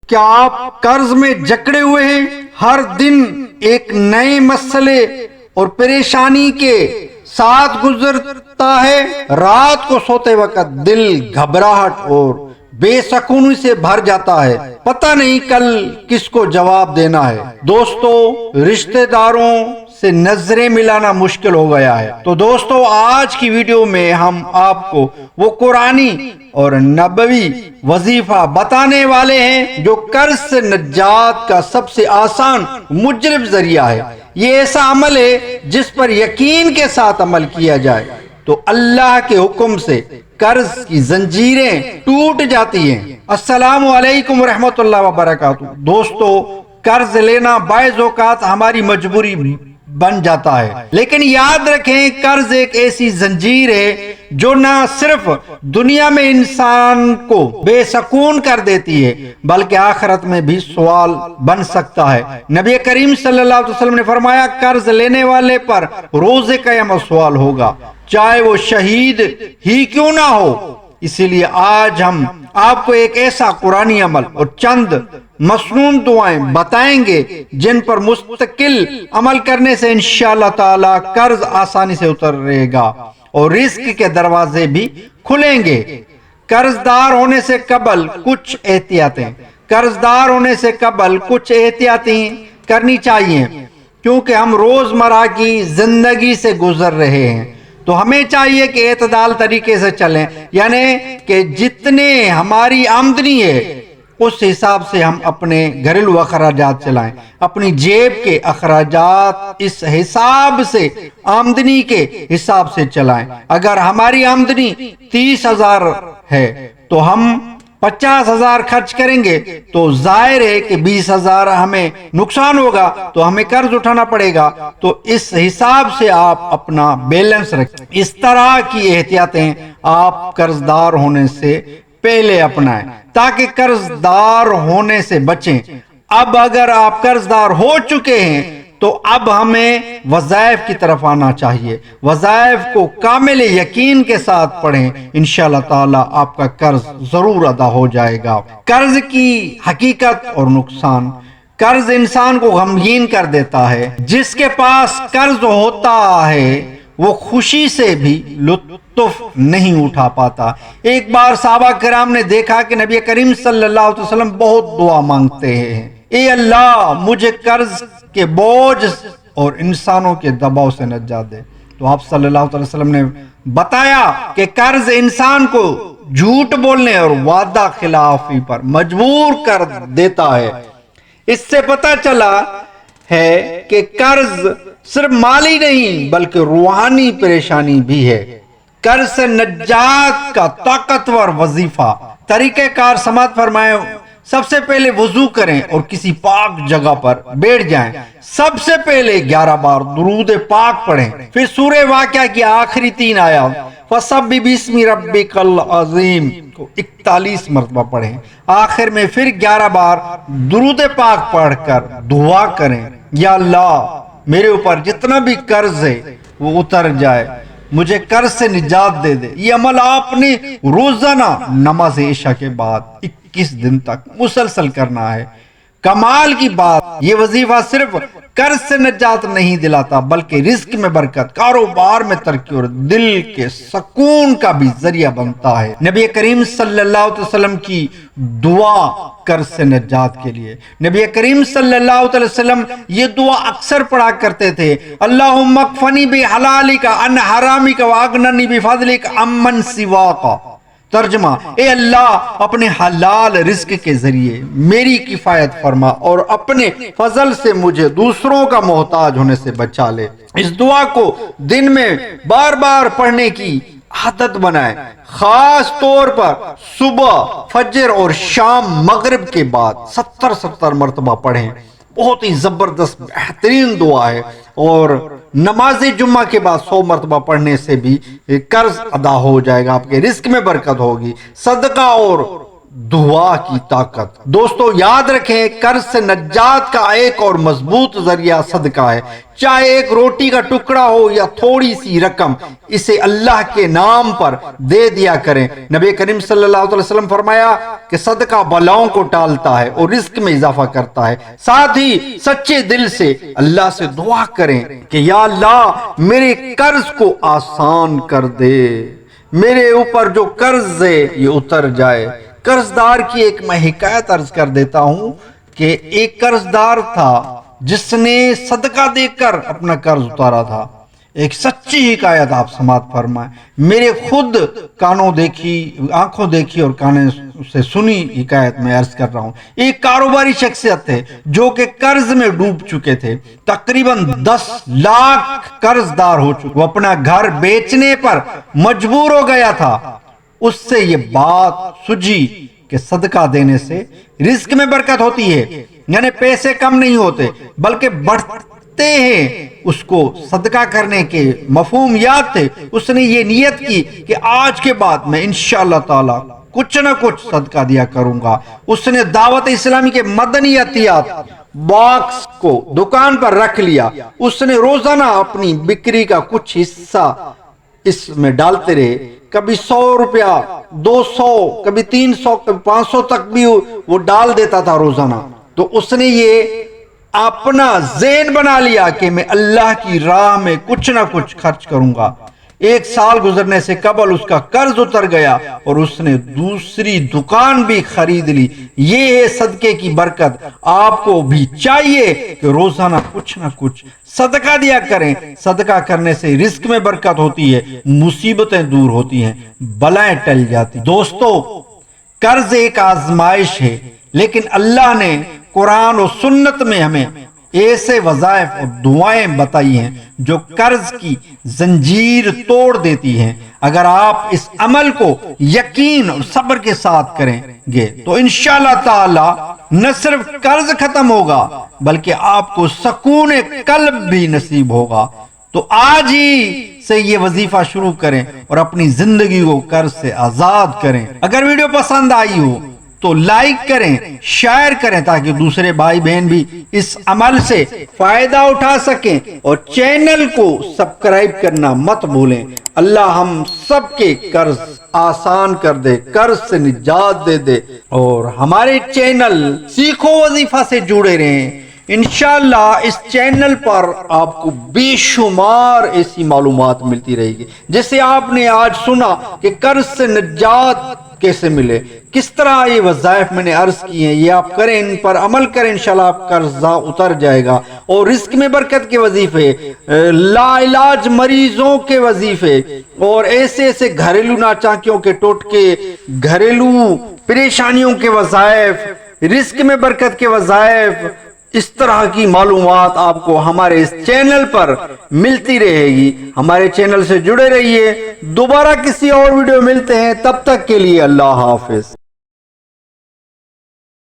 کیا آپ قرض میں جکڑے ہوئے ہیں؟ ہر دن ایک نئے مسئلے اور پریشانی کے ساتھ گزرتا ہے۔ رات کو سوتے وقت دل گھبراہٹ اور بے سکونی سے بھر جاتا ہے، پتہ نہیں کل کس کو جواب دینا ہے۔ دوستو، رشتہ داروں سے نظریں ملانا مشکل ہو گیا ہے۔ تو دوستو، آج کی ویڈیو میں ہم آپ کو وہ قرآنی اور نبوی وظیفہ بتانے والے ہیں جو قرض سے نجات کا سب سے آسان مجرب ذریعہ ہے۔ یہ ایسا عمل ہے جس پر یقین کے ساتھ عمل کیا جائے تو اللہ کے حکم سے قرض کی زنجیریں ٹوٹ جاتی ہیں۔ السلام علیکم ورحمۃ اللہ وبرکاتہ۔ دوستو، قرض لینا بعض اوقات ہماری مجبوری بن جاتا ہے، لیکن یاد رکھیں قرض ایک ایسی زنجیر ہے جو نہ صرف دنیا میں انسان کو بے سکون کر دیتی ہے بلکہ آخرت میں بھی سوال بن سکتا ہے۔ نبی کریم صلی اللہ علیہ وسلم نے فرمایا، قرض لینے والے پر روز قیامت سوال ہوگا، چاہے وہ شہید ہی کیوں نہ ہو۔ اسی لیے آج ہم آپ کو ایک ایسا قرآنی عمل اور چند مسنون دعائیں بتائیں گے جن پر مستقل عمل کرنے سے انشاءاللہ تعالی قرض آسانی سے اترے گا اور رزق کے دروازے بھی کھلیں گے۔ قرض دار ہونے سے قبل کچھ احتیاطیں کرنی چاہیے، کیونکہ ہم روزمرہ کی زندگی سے گزر رہے ہیں تو ہمیں چاہیے کہ اعتدال طریقے سے چلیں، یعنی کہ جتنے ہماری آمدنی ہے اس حساب سے ہم اپنے گھریلو اخراجات چلائیں، اپنی جیب کے اخراجات اس حساب سے آمدنی کے حساب سے چلائیں۔ اگر ہماری آمدنی 30,000 ہے تو ہم 50,000 خرچ کریں گے تو ظاہر ہے کہ 20,000 ہمیں نقصان ہوگا تو ہمیں قرض اٹھانا پڑے گا۔ تو اس حساب سے آپ اپنا بیلنس رکھیں۔ اس طرح کی احتیاطیں آپ قرض دار ہونے سے پہلے اپنائیں تاکہ قرض دار ہونے سے بچیں۔ اب اگر آپ قرض دار ہو چکے ہیں تو اب ہمیں وظائف کی طرف آنا چاہیے۔ وظائف کو کامل یقین کے ساتھ پڑھیں، انشاءاللہ تعالی آپ کا قرض ضرور ادا ہو جائے گا۔ قرض کی حقیقت اور نقصان۔ قرض انسان کو غمگین کر دیتا ہے۔ جس کے پاس قرض ہوتا ہے وہ خوشی سے بھی لطف نہیں اٹھا پاتا۔ ایک بار صحابہ کرام نے دیکھا کہ نبی کریم صلی اللہ علیہ وسلم بہت دعا مانگتے ہیں، اے اللہ مجھے قرض کے بوجھ اور انسانوں کے دباؤ سے نجات دے۔ تو آپ صلی اللہ علیہ وسلم نے بتایا کہ قرض انسان کو جھوٹ بولنے اور وعدہ خلافی پر مجبور کر دیتا ہے۔ اس سے پتہ چلا ہے کہ قرض صرف مالی نہیں بلکہ روحانی پریشانی بھی ہے۔ قرض سے نجات کا طاقتور وظیفہ۔ طریقہ کار سماعت فرمائیں۔ سب سے پہلے وضو کریں اور کسی پاک جگہ پر بیٹھ جائیں۔ سب سے پہلے 11 بار درود پاک پڑھیں، پھر سورہ واقعہ کی آخری 3 آیات فَسَبِّحْ بِاسْمِ رَبِّكَ الْعَظِيمِ کو 41 مرتبہ پڑھیں۔ آخر میں پھر 11 بار درود پاک پڑھ کر دعا کریں، یا اللہ میرے اوپر جتنا بھی قرض ہے وہ اتر جائے، مجھے قرض سے نجات دے دے۔ یہ عمل آپ نے روزانہ نماز عشاء کے بعد 21 دن تک مسلسل کرنا ہے۔ کمال کی بات، یہ وظیفہ صرف قرض سے نجات نہیں دلاتا بلکہ رزق میں برکت، کاروبار میں ترقی اور دل کے سکون کا بھی ذریعہ بنتا ہے۔ نبی کریم صلی اللہ علیہ وسلم کی دعا قرض سے نجات کے لیے۔ نبی کریم صلی اللہ علیہ وسلم یہ دعا اکثر پڑھا کرتے تھے، اللہم اکفنی بحلالک عن حرامک واغننی بفضلک عمن سواک۔ ترجمہ، اے اللہ اپنے حلال رزق کے ذریعے میری کفایت فرما اور اپنے فضل سے مجھے دوسروں کا محتاج ہونے سے بچا لے۔ اس دعا کو دن میں بار بار پڑھنے کی عادت بنائیں، خاص طور پر صبح، فجر اور شام مغرب کے بعد 70 مرتبہ پڑھیں۔ بہت ہی زبردست بہترین دعا ہے اور نماز جمعہ کے بعد 100 مرتبہ پڑھنے سے بھی قرض ادا ہو جائے گا، آپ کے رزق میں برکت ہوگی۔ صدقہ اور دعا کی طاقت۔ دوستو یاد رکھیں، قرض سے نجات کا ایک اور مضبوط ذریعہ صدقہ ہے۔ چاہے ایک روٹی کا ٹکڑا ہو یا تھوڑی سی رقم، اسے اللہ کے نام پر دے دیا کریں۔ نبی کریم صلی اللہ علیہ وسلم فرمایا کہ صدقہ بلاؤں کو ٹالتا ہے اور رزق میں اضافہ کرتا ہے۔ ساتھ ہی سچے دل سے اللہ سے دعا کریں کہ یا اللہ میرے قرض کو آسان کر دے، میرے اوپر جو قرض ہے یہ اتر جائے۔ قرضدار کی ایک میں حکایت عرض کر دیتا ہوں کہ ایک قرضدار تھا جس نے صدقہ دے کر اپنا قرض اتارا تھا۔ ایک سچی حکایت آپ سماعت فرمائیں، میرے خود آنکھوں دیکھی اور کانوں سے سنی حکایت میں عرض کر رہا ہوں۔ ایک کاروباری شخصیت تھے جو کہ قرض میں ڈوب چکے تھے، تقریباً 10 لاکھ قرض دار ہو چکے۔ وہ اپنا گھر بیچنے پر مجبور ہو گیا تھا۔ اس سے یہ بات سوجھی کہ صدقہ دینے سے رزق میں برکت ہوتی ہے، یعنی پیسے کم نہیں ہوتے بلکہ بڑھتے ہیں۔ اس کو صدقہ کرنے کے مفہوم یاد تھے۔ اس نے یہ نیت کی کہ آج کے بعد میں انشاءاللہ تعالی کچھ نہ کچھ صدقہ دیا کروں گا۔ اس نے دعوت اسلامی کے مدنی عطیات باکس کو دکان پر رکھ لیا۔ اس نے روزانہ اپنی بکری کا کچھ حصہ اس میں ڈالتے رہے، کبھی 100 روپیہ، 200، کبھی 300، کبھی 500 تک بھی وہ ڈال دیتا تھا روزانہ۔ تو اس نے یہ اپنا ذہن بنا لیا کہ میں اللہ کی راہ میں کچھ نہ کچھ خرچ کروں گا۔ 1 سال گزرنے سے قبل اس کا قرض اتر گیا اور اس نے دوسری دکان بھی خرید لی۔ یہ ہے صدقے کی برکت۔ آپ کو بھی چاہیے کہ روزانہ کچھ نہ کچھ صدقہ دیا کریں۔ صدقہ کرنے سے رزق میں برکت ہوتی ہے، مصیبتیں دور ہوتی ہیں، بلائیں ٹل جاتی۔ دوستو قرض ایک آزمائش ہے، لیکن اللہ نے قرآن و سنت میں ہمیں ایسے وظائف اور دعائیں بتائی ہیں جو قرض کی زنجیر توڑ دیتی ہیں۔ اگر آپ اس عمل کو یقین اور صبر کے ساتھ کریں گے تو انشاءاللہ تعالی نہ صرف قرض ختم ہوگا بلکہ آپ کو سکون قلب بھی نصیب ہوگا۔ تو آج ہی سے یہ وظیفہ شروع کریں اور اپنی زندگی کو قرض سے آزاد کریں۔ اگر ویڈیو پسند آئی ہو تو لائک کریں، شیئر کریں تاکہ دوسرے بھائی بہن بھی اس عمل سے فائدہ اٹھا سکیں، اور چینل کو سبسکرائب کرنا مت بھولیں۔ اللہ ہم سب کے قرض آسان کر دے، قرض سے نجات دے دے، اور ہمارے چینل سیکھو وظیفہ سے جڑے رہیں۔ انشاءاللہ اس چینل پر آپ کو بے شمار ایسی معلومات ملتی رہے گی، جیسے آپ نے آج سنا کہ قرض سے نجات کیسے ملے، کس طرح یہ وظائف میں نے عرض کی ہیں، یہ آپ کریں، ان پر عمل کریں، انشاءاللہ آپ قرضہ اتر جائے گا۔ اور رزق میں برکت کے وظیفے، لا علاج مریضوں کے وظیفے، اور ایسے گھریلو ناچاکیوں کے ٹوٹکے، گھریلو پریشانیوں کے وظائف، رزق میں برکت کے وظائف، اس طرح کی معلومات آپ کو ہمارے اس چینل پر ملتی رہے گی۔ ہمارے چینل سے جڑے رہیے۔ دوبارہ کسی اور ویڈیو ملتے ہیں، تب تک کے لیے اللہ حافظ۔